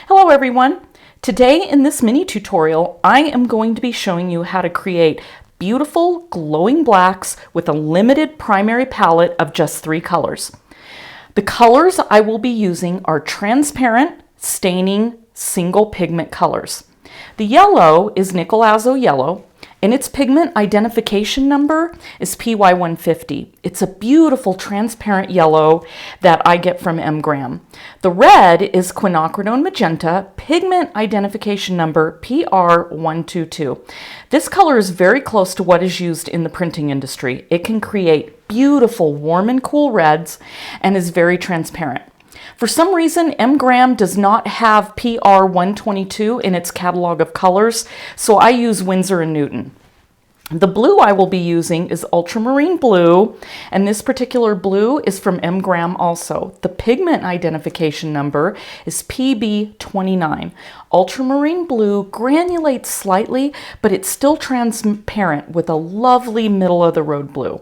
Hello everyone! Today in this mini tutorial, I am going to be showing you how to create beautiful glowing blacks with a limited primary palette of just 3 colors. The colors I will be using are transparent, staining, single pigment colors. The yellow is Nickel Azo Yellow, and its pigment identification number is PY150. It's a beautiful transparent yellow that I get from Mgram. The red is Quinacridone Magenta, pigment identification number PR122. This color is very close to what is used in the printing industry. It can create beautiful warm and cool reds and is very transparent. For some reason, Mgram does not have PR122 in its catalog of colors, so I use Winsor & Newton. The blue I will be using is Ultramarine Blue, and this particular blue is from Mgram also. The pigment identification number is PB29. Ultramarine Blue granulates slightly, but it's still transparent with a lovely middle-of-the-road blue.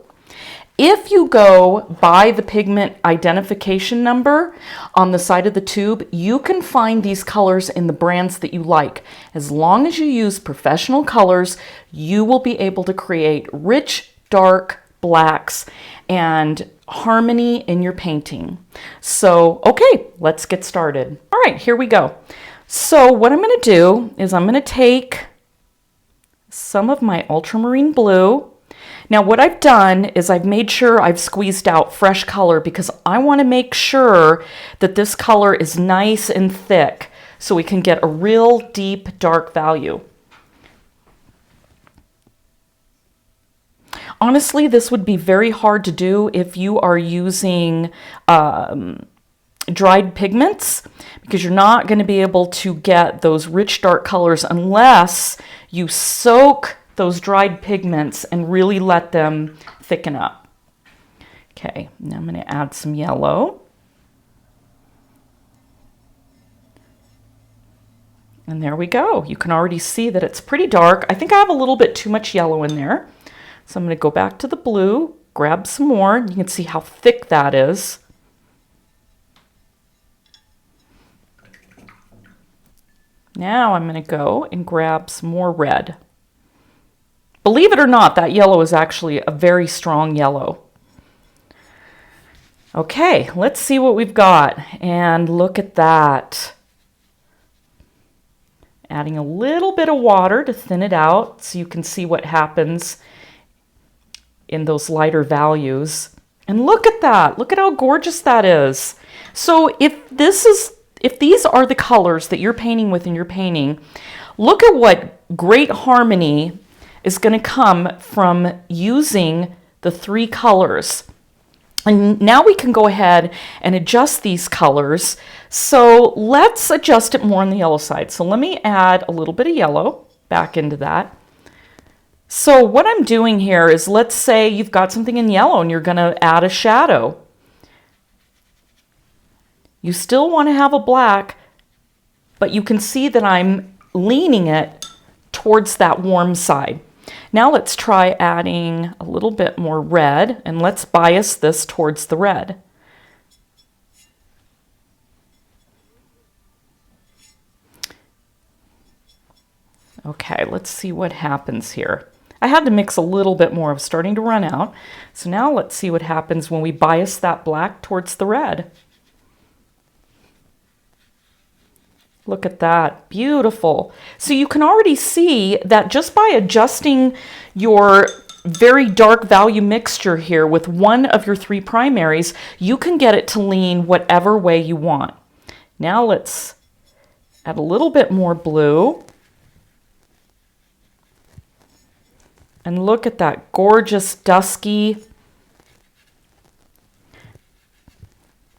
If you go by the pigment identification number on the side of the tube, you can find these colors in the brands that you like. As long as you use professional colors, you will be able to create rich, dark blacks and harmony in your painting. So, okay, let's get started. All right, here we go. So what I'm going to do is I'm going to take some of my ultramarine blue. Now what I've done is I've made sure I've squeezed out fresh color because I want to make sure that this color is nice and thick so we can get a real deep dark value. Honestly, this would be very hard to do if you are using dried pigments because you're not going to be able to get those rich dark colors unless you soak those dried pigments and really let them thicken up. Okay, now I'm going to add some yellow. And there we go. You can already see that it's pretty dark. I think I have a little bit too much yellow in there. So I'm going to go back to the blue, grab some more. You can see how thick that is. Now I'm going to go and grab some more red. Believe it or not, that yellow is actually a very strong yellow. Okay, let's see what we've got. And look at that. Adding a little bit of water to thin it out so you can see what happens in those lighter values. And look at that. Look at how gorgeous that is. So if these are the colors that you're painting with in your painting, look at what great harmony is going to come from using the 3 colors. And now we can go ahead and adjust these colors. So let's adjust it more on the yellow side. So let me add a little bit of yellow back into that. So what I'm doing here is, let's say you've got something in yellow and you're going to add a shadow. You still want to have a black, but you can see that I'm leaning it towards that warm side. Now let's try adding a little bit more red, and let's bias this towards the red. Okay, let's see what happens here. I had to mix a little bit more. I was starting to run out. So now let's see what happens when we bias that black towards the red. Look at that, beautiful. So you can already see that just by adjusting your very dark value mixture here with one of your 3 primaries, you can get it to lean whatever way you want. Now let's add a little bit more blue. And look at that gorgeous dusky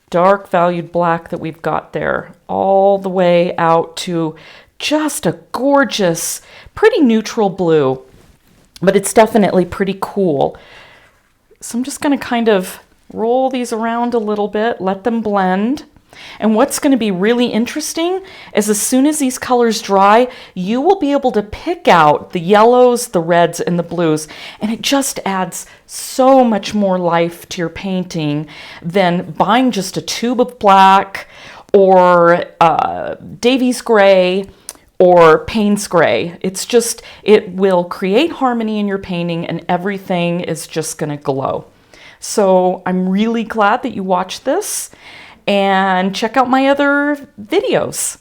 dark valued black that we've got there, all the way out to just a gorgeous, pretty neutral blue, but it's definitely pretty cool. So I'm just going to kind of roll these around a little bit, let them blend. And what's going to be really interesting is as soon as these colors dry, you will be able to pick out the yellows, the reds, and the blues, and it just adds so much more life to your painting than buying just a tube of black or Davies gray or Payne's gray. It will create harmony in your painting and everything is just going to glow. So I'm really glad that you watched this, and check out my other videos.